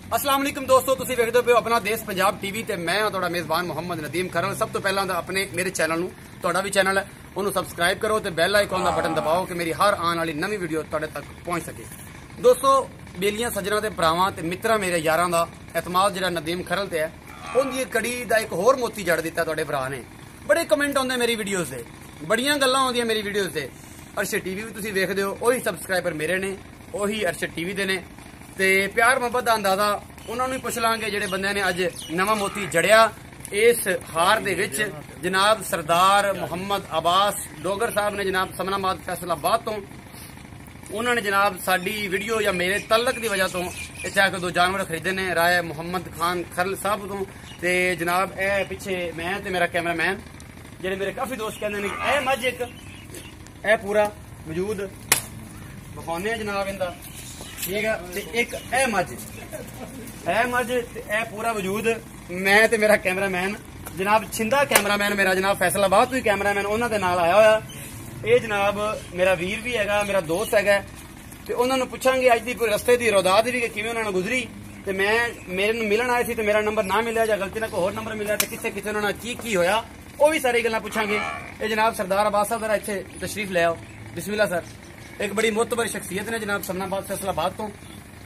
अस्सलाम वालेकुम दोस्तों, तुसीं वेखदे पे अपना देश पंजाब टीवी ते मैं हां तुहाडा मेज़बान मोहम्मद नदीम करन। सब तो पहलां अपने मेरे चैनल नूं, तुहाडा भी चैनल है, उन्होंने सबसक्राइब करो ते बेल आइकन का बटन दबाओ कि मेरी हर आने वाली नवी वीडियो तुहाडे तक पहुंच सके। दोस्तों, बेलियां सज्जनां ते भरावां ते मित्रां मेरे यारां दा एतमाद जिहड़ा नदीम खरल ते है, उहदी कड़ी दा एक होर मोती जड़ दिता तुहाडे भरा ने। बड़े कमेंट आउंदे मेरी वीडियोज़ दे, बड़ियां गल्लां आउंदियां मेरी वीडियोज़ दे। अरशद टीवी भी तुसीं वेखदे हो, ओही सबसक्राइबर मेरे ने, ओही अरशद टीवी दे ने। ते प्यार मोहब्बत का अंदाजा उन्होंने भी पुछ लांगे जिहड़े बंदे ने अज नवा मोती जड़िया इस हार दे विच। जनाब सरदार मोहम्मद अब्बास डोगर साहब ने जनाब समनाबाद फैसलाबाद तो उन्होंने जनाब साडी वीडियो या मेरे तलक की वजह तो इत्थे आके दो जानवर खरीदे ने राय मोहम्मद खान खरल साहब तो। ते जनाब ए पिछे मैं ते मेरा कैमरामैन जिहड़े मेरे काफ़ी दोस्त कहंदे ने ए मज एक ए पूरा वजूद बखाने जनाब इंदा, ठीक है। ते एक ए मज ते ए पूरा वजूद मैं ते मेरा कैमरामैन जनाब छिंदा कैमरामैन मेरा जनाब फैसलाबाद तो ही कैमरामैन उन्हां दे नाल आया होया। ये जनाब मेरा वीर भी हैगा, मेरा दोस्त हैगा। ते उन्होंने पूछांगे अज दी पूरे रस्ते की रौदाद भी कि किवें उन्होंने गुजरी। ते मैं मेरे मिलन आए थे तो मेरा नंबर ना मिलिया या गलती ना कोई होर नंबर मिलिया तो कित्थे कित्थे उन्होंने की होया, वो भी सारी गल्लां पूछांगे। ये जनाब सरदार अब्बास साहब जरा इत्थे तशरीफ ले आओ। बिस्मिल्लाह सर। एक बड़ी मोतबर शख्सियत ने जनाब समनाबाद फैसलाबाद तो।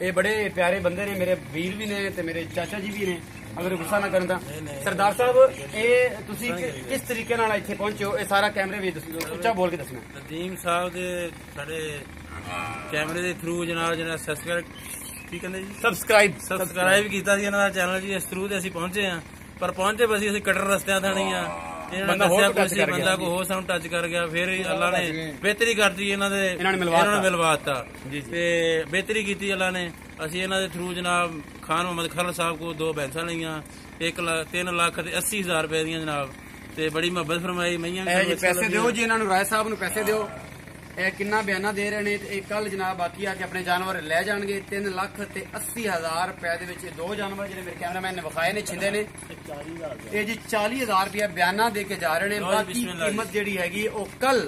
ये बड़े प्यारे बंदे ने, मेरे वीर भी ने ते मेरे चाचा जी भी ने, अगर गुस्सा ना करन तां। सरदार साहब ये तुसीं किस तरीके नाल इत्थे पहुंचे हो, ये सारा कैमरे भी उच्चा बोल के दसना। नदीम साहब दे साडे कैमरे दे थ्रू जनाब सब्सक्राइब की कहंदे जी सब्सक्राइब कीता सी इन्हां दा चैनल जी। इस थ्रू ते असीं पहुंचे हां, पर पहुंचे बस असीं कटर रस्तियां ते नहीं आ। बंदा को हो सानू टच कर गया, फिर अल्लाह ने बेहतरी करती इन्होंने मिलवाता ते बेहतरी की अल्लाह ने। असी इन्हों के थ्रू जनाब खान मोहम्मद खरल साहब को 2 भैंसा लिया 3,80,000 रुपए दी जनाब, ते बड़ी मोहब्बत फरमाई। पैसे दो जी इन्होंने, राय साहब नूं पैसे दो। किन्ना बयाना दे रहे ने। कल जनाब बाकी आके अपने जानवर लै जाएंगे 3,80,000 रुपए दे विच 2 जानवर जिहड़े मेरे कैमरामैन ने विखाए ने छिंदे ने। ये जी 40,000 रुपया बयाना दे के जा रहे हैं। बाकी कीमत जिहड़ी हैगी वो कल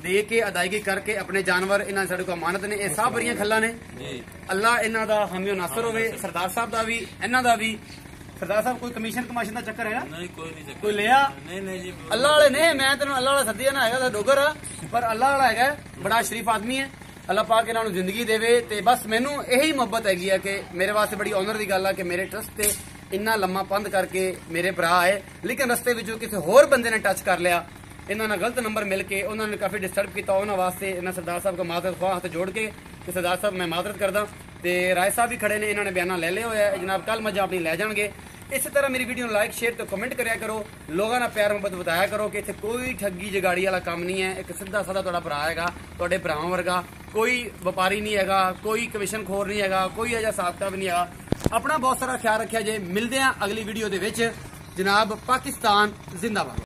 दे के अदायगी करके अपने जानवर इन्हां साडे को अमानत ने। ये सब बड़ियां खल्ला ने, अल्लाह इन्हां दा हामी नासर होवे। सरदार साहब दा भी इन्हां दा भी। सरदार साहब कोई कमीशन कमाशन का चक्कर है? नहीं, कोई नहीं चक्कर। कोई लिया? नहीं जी, अल्लाह वाले ने। मैं तेन अल्लाह वाला सद्दिया ना है डोगर, पर अल्लाह वाला है बड़ा शरीफ आदमी है। अल्लाह पाक इन्होंने जिंदगी देवे। ते बस मैनू यही मुहब्बत हैगी है कि मेरे वास्ते बड़ी ऑनर की गल है कि मेरे ट्रस्ट से इन्ना लम्मा पंध करके मेरे भरा है, लेकिन रस्ते विचों किसी होर बंदे ने टच कर लिया, इन्होंने गलत नंबर मिल के उन्होंने काफी डिस्टर्ब किया। उन्होंने वास्ते इन्होंने सरदार साहब को माजरत ख्वाह हाथ जोड़ के कि सरदार साहब मैं माजरत करदा। ते राय साहब भी खड़े ने, इन्होंने बयाना ले लिया होया जनाब। कल मजा अपनी लै जाएंगे। इस तरह मेरी वीडियो लाइक शेयर तो कमेंट कराया करो, लोगों का प्यार मोहब्बत बताया करो कि इतने कोई ठगी जगाड़ी वाला काम नहीं है। एक सीधा साधा तुहाडा भरा है, तुहाडे भरावां वर्गा, कोई व्यापारी नहीं है, कोई कमीशन खोर नहीं है, कोई ऐसा हिसाब किताब नहीं है। अपना बहुत सारा ख्याल रखिया जे। मिलते हैं अगली वीडियो दे विच। जनाब पाकिस्तान जिंदाबाद।